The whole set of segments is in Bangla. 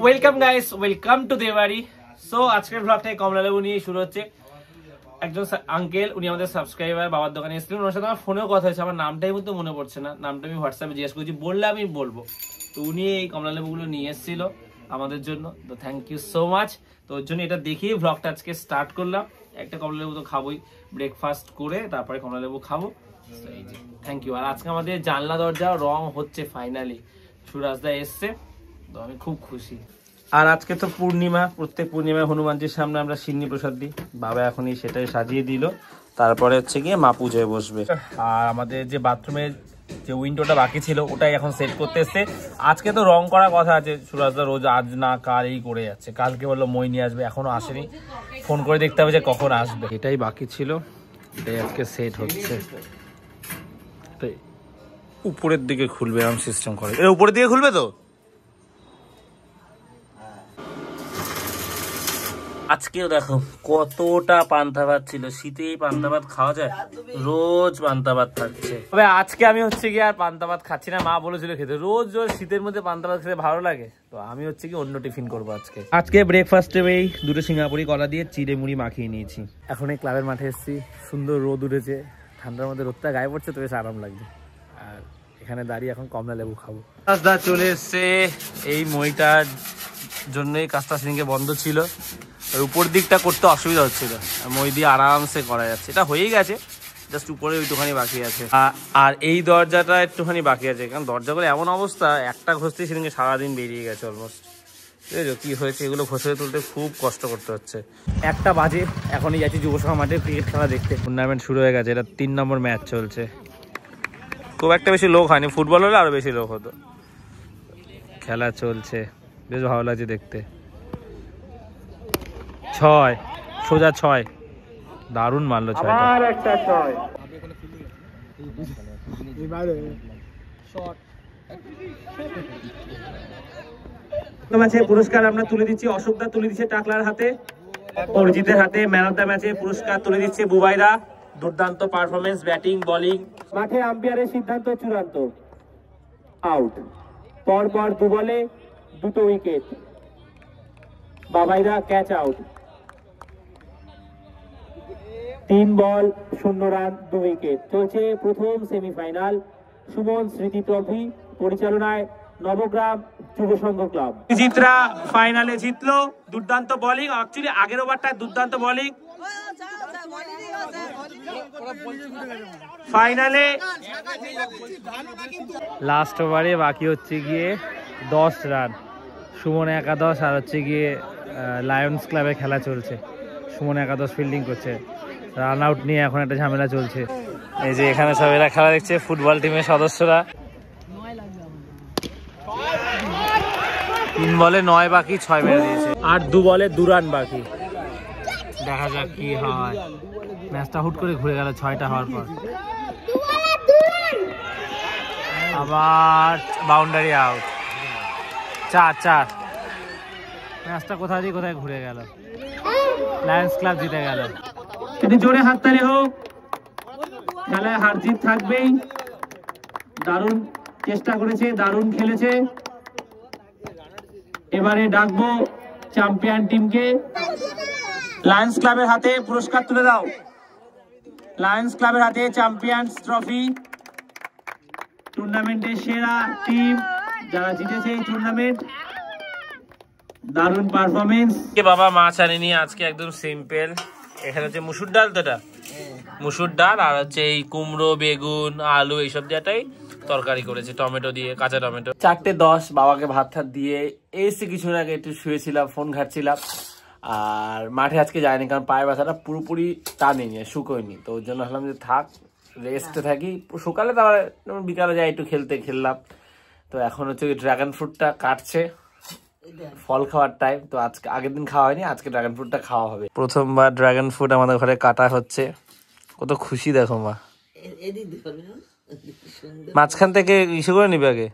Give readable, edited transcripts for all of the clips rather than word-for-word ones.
Welcome guys, welcome to Debari. So আজকের ব্লগটা কমলা লেবু নিয়ে শুরু হচ্ছে। একজন আঙ্কেল, উনি আমাদের সাবস্ক্রাইবার, বাবার দোকানে এসেছিলেন। ওনার সাথে আমার ফোনেও কথা হয়েছে, আমার নামটাই কিন্তু মনে পড়ছে না। নামটা আমি হোয়াটসঅ্যাপে জিজ্ঞেস করছি, বললে আমি বলবো। তো উনি এই কমলা লেবুগুলো নিয়ে এসেছিল আমাদের জন্য। তো থ্যাংক ইউ সো মাচ। তো ওর জন্য এটা দেখিয়ে ব্লগটা আজকে স্টার্ট করলাম। একটা কমলা লেবু তো খাবোই, ব্রেকফাস্ট করে তারপরে কমলা লেবু খাবো। Thank you. আর আজকে আমাদের জানলা দরজা রং হচ্ছে ফাইনালি, সুরাজদা এসছে, তো আমি খুব খুশি। আর আজকে তো পূর্ণিমা, প্রত্যেক পূর্ণিমায় হনুমানজির সামনে আমরা সিন্নি প্রসাদ দিই। বাবা এখনই সেটাই সাজিয়ে দিল, তারপরে হচ্ছে গিয়ে মা পুজোয় বসবে। আর আমাদের যে বাথরুমের যে উইন্ডোটা বাকি ছিল ওটাই এখন সেট করতে এসছে। আজকে তো রং করার কথা আছে, সুরাজদা রোজ আজ না কাল এই করে যাচ্ছে। কালকে বললো মই নিয়ে আসবে, এখনো আসেনি। ফোন করে দেখতে হবে যে কখন আসবে। এটাই বাকি ছিল, এটাই আজকে সেট হচ্ছে। উপরের দিকে খুলবে এরকম সিস্টেম করে। এটা উপরের দিকে খুলবে তো। আজকেও দেখো কতটা পান্তা ভাত ছিল। শীতেই পান্তা ভাত খাওয়া যায়? রোজ পান্তা ভাত খাচ্ছে। তবে আজকে আমি হচ্ছে কি আর পান্তা ভাত খাচ্ছি না। মা বলেছিল খেতে, রোজ রোজ শীতের মধ্যে পান্তা ভাত খেতে ভালো লাগে। তো আমি হচ্ছে কি অন্য টিফিন করবো আজকে। আজকে ব্রেকফাস্টে এই দুটো সিঙ্গাপুরি কলা দিয়ে চিড়ে মুড়ি মাখিয়ে নিয়েছি। এখন এই ক্লাবের মাঠে এসেছি, সুন্দর রোদ উঠেছে, ঠান্ডার মধ্যে রোদটা গায়ে পড়ছে, তো বেশ আরাম লাগছে। আর এখানে দাঁড়িয়ে এখন কমলা লেবু খাবো। কাজটা চলে এসছে, এই মইটার জন্যই কাজটা সেদিনকে বন্ধ ছিল। আর উপর দিকটা করতে অসুবিধা হচ্ছিল, মই দিয়ে আরামসে করা যাচ্ছে। এটা হয়েই গেছে, জাস্ট উপরে ওইটুখানি বাকি আছে। আর এই দরজাটা একটুখানি বাকি আছে, কারণ দরজাগুলো এমন অবস্থা, একটা ঘষতেই সেদিনকে সারাদিন বেরিয়ে গেছে অলমোস্ট। ঠিক আছে, কী হয়েছে এগুলো ঘষে তুলতে খুব কষ্ট করতে হচ্ছে। 1টা বাজে, এখনই যাচ্ছি যুবসভা মাঠে ক্রিকেট খেলা দেখতে। টুর্নামেন্ট শুরু হয়ে গেছে, এটা 3 নম্বর ম্যাচ চলছে। খুব একটা বেশি লোক হয়নি, ফুটবল হলে আরও বেশি লোক হতো। খেলা চলছে, বেশ ভালো লাগছে দেখতে। 6 সোজা 6, দারুণ মারলো 6টা। পুরস্কার আমরা তুলে দিচ্ছি, অশোকদা তুলে দিচ্ছে টাকলার হাতে, অরিজিতের হাতে। ম্যান অফ দ্য ম্যাচে পুরস্কার তুলে দিচ্ছে বুবাইদা। দুর্দান্ত পারফরমেন্স, ব্যাটিং বোলিং। মাঠে আম্পায়ারের সিদ্ধান্ত চূড়ান্ত, আউট। পরপর 2 বলে 2টো উইকেট। বাবাইদা catch out. 3 ball 0 run 2 wicket. চলছে প্রথম সেমিফাইনাল সুমন স্মৃতি ট্রফি, পরিচালনায় নবগ্রাম যুব সংঘ ক্লাব। জিতরা ফাইনালে জিতলো, দুর্দান্ত বোলিং। অ্যাকচুয়ালি আগের ওভারটা দুর্দান্ত বোলিং। ফাইনালে লাস্ট ওভারে বাকি হচ্ছে গিয়ে 10 রান। সুমন একাদশ, আর হচ্ছে গিয়ে লায়ন্স ক্লাবে খেলা চলছে। সুমন একাদশ ফিল্ডিং করছে, রান আউট নিয়ে এখন একটা ঝামেলা চলছে। এই যে এখানে সব এরা খেলা দেখছে, ফুটবল টিমের সদস্যরা। 3 বলে 9 বাকি, 6 মেরে দিয়েছে। আর 2 বলে 2 রান বাকি। দেখা যাক কি হয়। ম্যাচটা হুট করে ঘুরে গেল 6টা হওয়ার পর। আবার বাউন্ডারি আউট। 4 ম্যাচটা কোথা দিয়ে কোথায় ঘুরে গেল। লায়ন্স ক্লাব জিতে গেল। যদি জোরে হাততালি হোক। খেলায় হার জিত থাকবেই। দারুণ চেষ্টা করেছে, দারুণ খেলেছে। এবারে ডাকবো চ্যাম্পিয়ন টিমকে। লায়ন্স ক্লাবের হাতে পুরস্কার তুলে দাও। লায়ন্স ক্লাবের হাতে চ্যাম্পিয়ন্স ট্রফি, টুর্নামেন্টের সেরা টিম যারা জিতেছে এই টুর্নামেন্ট। দারুণ পারফরমেন্স। বাবা মাছ আনেনি আজকে, একদম সিম্পল। এখানে হচ্ছে মুসুর ডাল, তো এটা মুসুর ডাল, আর হচ্ছে এই কুমড়ো, বেগুন, আলু এইসব দিয়েটাই তরকারি করেছে, টমেটো দিয়ে, কাঁচা টমেটো। 4:10 বাবাকে ভাত ঠাত দিয়ে এসে কিছুদিন আগে একটু শুয়েছিলাম, ফোন ঘাটছিলাম। আর মাঠে আজকে যায়নি, কারণ পায়ের ব্যথাটা পুরোপুরি টানেনি, শুকোয়নি। তো ওর জন্য ভাবলাম যে থাক, রেস্টে থাকি। সকালে তারপর বিকালে যাই একটু খেললাম। তো এখন হচ্ছে ড্রাগন ফ্রুটটা কাটছে, ফল খাওয়ার টাইম। তো আজকে, আগের দিন খাওয়া হয়নি, আজকে ড্রাগন ফ্রুটটা খাওয়া হবে। প্রথমবার ড্রাগন ফ্রুট আমাদের ঘরে কাটা হচ্ছে। কত খুশি দেখো মা। মাঝখান থেকে ইসে করে নিবে আগে।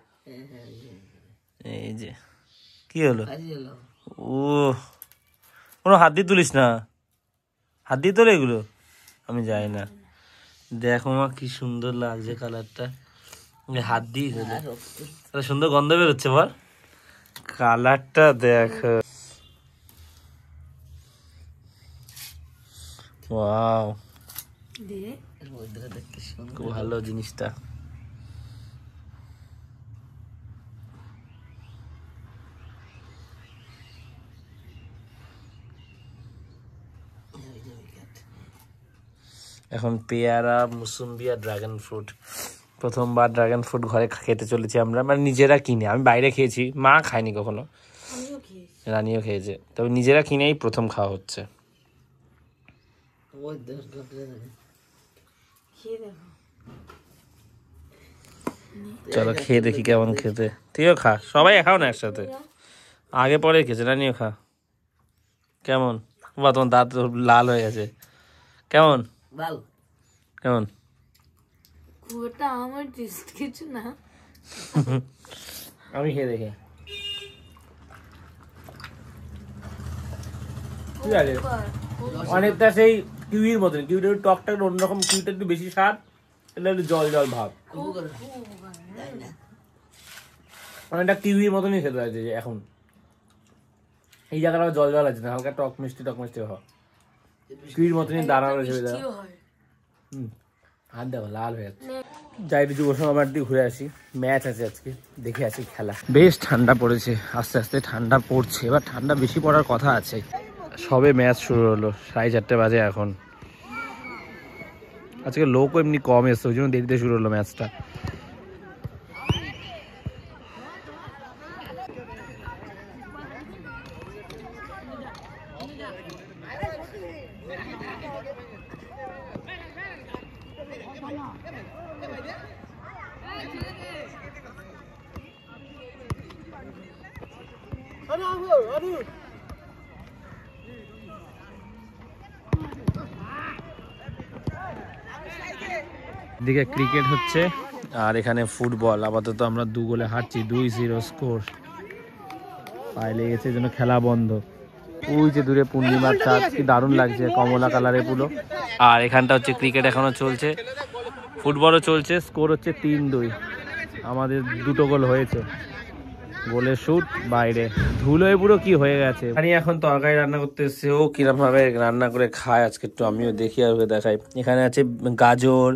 এই যে কি হলো, ও কোনো হাত দিয়ে তুলিস না, হাত দিয়ে তোলে এগুলো, আমি যাই না। দেখো মা কি সুন্দর লাগছে কালারটা, হাত দিয়ে সুন্দর গন্ধ বেরোচ্ছে। বল কালারটা দেখো, ওয়াও খুব ভালো জিনিসটা। এখন পেয়ারা, মুসুম্বি আর ড্রাগন ফ্রুট। প্রথমবার ড্রাগন ফ্রুট ঘরে খেতে চলেছি আমরা, মানে নিজেরা কিনে। আমি বাইরে খেয়েছি, মা খায়নি কখনো, রানিও খেয়েছে, তবে নিজেরা কিনেই প্রথম খাওয়া হচ্ছে। চলো খেয়ে দেখি কেমন খেতে। তুইও খা, সবাই খাও না একসাথে, আগে পরে খেয়েছে, রানিও খা। কেমন? বা তোমার দাঁত লাল হয়ে গেছে, কেমন কেমন? আমি খেয়ে দেখি। অনেকটা সেই কিউইর মতন, কিউইটা একটু টকটা অন্যরকম, কিউইটা একটু বেশি স্বাদ, এটা একটু জল জল ভাব, অনেকটা কিউইর মতনই খেতে লাগছে এখন। এই জায়গাটা জল জল আছে না, হালকা টক মিষ্টি হয়, কিউইর মতনই দানা রয়েছে। হাত দেখো লাল হয়ে যাচ্ছে। যাই একটু যুব সমাবার দিকে ঘুরে আসি, ম্যাচ আছে আজকে, দেখে আসি খেলা। বেশ ঠান্ডা পড়েছে, আস্তে আস্তে ঠান্ডা পড়ছে, এবার ঠান্ডা বেশি পড়ার কথা আছে। সবে ম্যাচ শুরু হলো, 4:30 বাজে এখন। আজকে লোকও এমনি কম এসছে, ওই জন্য দেরিতে শুরু হলো ম্যাচটা। দিকে ক্রিকেট হচ্ছে আর এখানে ফুটবল। আপাতত আমরা 2 গোলে হারছি, 2-0 স্কোর। পায়ে লেগেছে, জন্য খেলা বন্ধ। ওই যে দূরে পূর্ণিমার চাঁদ, কি দারুণ লাগছে, কমলা কালারে পুরো। আর এখানটা হচ্ছে ক্রিকেট এখনো চলছে, ফুটবলও চলছে। স্কোর হচ্ছে 3-2, আমাদের 2টো গোল হয়েছে। গোলের শুট বাইরে, ধুলোয় পুরো কি হয়ে গেছে। আমি এখন তরকারি রান্না করতে এসছে, ও কিরম ভাবে রান্না করে খায় আজকে একটু আমিও দেখি আর ওকে দেখাই। এখানে আছে গাজর,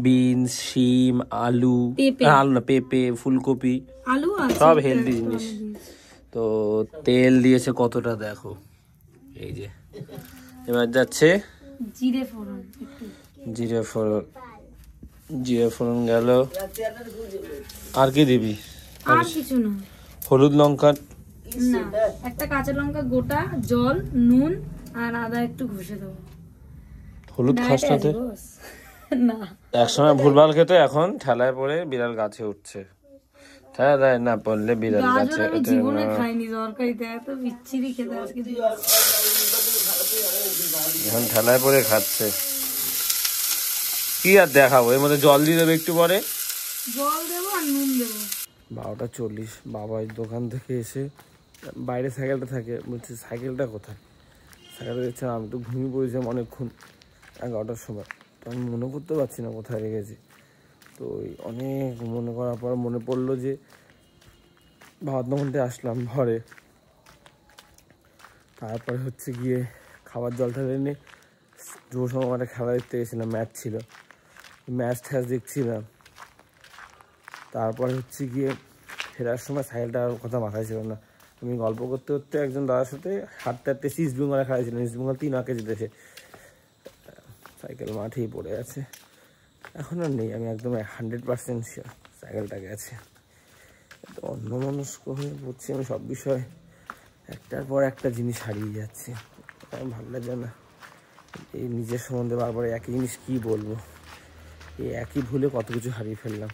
বিনস, শিম, আলু, আলু না পেঁপে, ফুলকপি, আলু, সব হেলদি জিনিস। তো তেল দিয়েছে কতটা দেখো, এই যে। এবার যাচ্ছে জিরে ফোড়ন গেল। আর কি দিবি? আর কিছু না, হলুদ লঙ্কা না, একটা কাঁচা লঙ্কা গোটা, জল, নুন আর আদা একটু ঘষে দেবো। হলুদ খাস না? একসময় ভুলভাল খেত, এখন ঠেলায় পড়ে বিড়াল গাছে উঠছে। ঠেলায় না পড়লে বিড়াল গাছে। আমি জীবনে খাইনি তরকারিতে, এত বিচ্ছিরি খেতে আজকে। এখন ঠেলায় পড়ে খাচ্ছে। কি আর দেখাবো, এর মধ্যে জল দিয়ে দেবে একটু পরে, জল দেবো আর নুন দেবো। 12:40 বাবা দোকান থেকে এসে বাইরে সাইকেলটা থাকে, বলছে সাইকেলটা কোথায়? সাইকেলটা দেখছিলাম, আমি তো ঘুমিয়ে পড়েছিলাম অনেকক্ষণ, 11টার সময়। তো আমি মনে করতে পারছি না কোথায় রেখেছি। তো অনেক মনে করার পর মনে পড়লো যে ভাবনাঘন্টে আসলাম ঘরে। তারপরে হচ্ছে গিয়ে খাবার জলটা এনে যুব সময় একটা খেলা দেখতে গেছিলাম, ম্যাচ ছিল, ম্যাচ দেখছিলাম। তারপরে হচ্ছে গিয়ে ফেরার সময় সাইকেলটার কথা মাথায় ছিল না। আমি গল্প করতে করতে একজন দাদার সাথে হাঁটতে হাঁটতে ইস্ট বেঙ্গলে খেলাছিলাম, ইস্ট বেঙ্গল 3 জিতেছে। সাইকেল মাঠেই পড়ে আছে, এখন আর নেই। আমি একদম 100% শিওর সাইকেলটা গেছে। তো অন্যমনস্ক হয়ে পড়ছি আমি সব বিষয়ে, একটার পর একটা জিনিস হারিয়ে যাচ্ছে। আমি ভালো লাগে না এই নিজের সম্বন্ধে বারবার একই জিনিস কি বলবো। এই একই ভুলে কত কিছু হারিয়ে ফেললাম।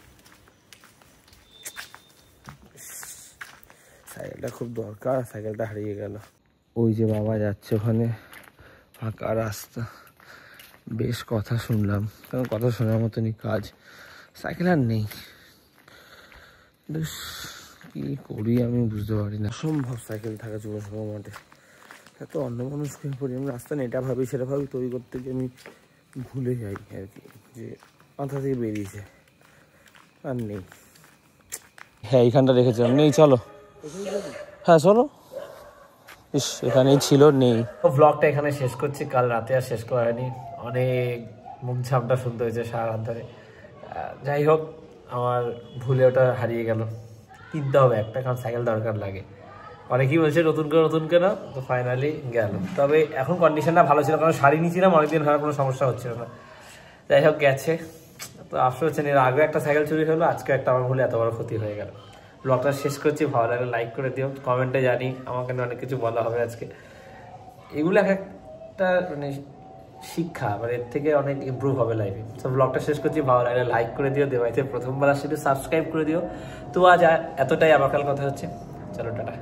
সাইকেলটা খুব দরকার, সাইকেলটা হারিয়ে গেল। ওই যে বাবা যাচ্ছে, ওখানে ফাঁকা রাস্তা, বেশ কথা শুনলাম, কারণ কথা শোনার মতনই কাজ। সাইকেল আর নেই, কি করি আমি বুঝতে পারি না। অসম্ভব সাইকেল থাকা যুবসভা মাঠে, এত অন্যমনস্ক হয়ে পড়ি। আমি রাস্তা নেই, এটা ভাবি সেটা ভাবি, তৈরি করতে গিয়ে আমি ভুলে যাই আর কি, যে মাথা থেকে বেরিয়েছে আর নেই। হ্যাঁ এইখানটা রেখেছিলাম, নেই, চলো। হ্যাঁ চলো। ইস এখানেই ছিল, নেই। তো ব্লগটা এখানে শেষ করছি, কাল রাতে আর শেষ করা হয়নি, অনেক মুখ ঝামটা শুনতে হয়েছে সারা রাত ধরে। যাই হোক, আমার ভুলে ওটা হারিয়ে গেল, কিনতে হবে একটা, কারণ সাইকেল দরকার লাগে। অনেকেই বলছে নতুন কেনা, তো ফাইনালি গেল। তবে এখন কন্ডিশনটা ভালো ছিল, কারণ শাড়ি নিয়েছিলাম অনেকদিন, হওয়ার কোনো সমস্যা হচ্ছিল না। যাই হোক গেছে, তো আফসোস হচ্ছে এর আগে একটা সাইকেল চুরি হলো, আজকে একটা আমার ভুলে এত বড় ক্ষতি হয়ে গেল। ব্লগটা শেষ করছি, ভালো লাগলে লাইক করে দিও, কমেন্টে জানি, আমাকে অনেক কিছু বলা হবে আজকে। এগুলো একটা মানে শিক্ষা, মানে এর থেকে অনেক ইমপ্রুভ হবে লাইফে। তো ব্লগটা শেষ করছি, ভালো লাগলে লাইক করে দিও, দেবাইতে প্রথমবার আসলে সাবস্ক্রাইব করে দিও। তো আজ এতটাই, আবার কাল কথা হচ্ছে, চলো টাটা।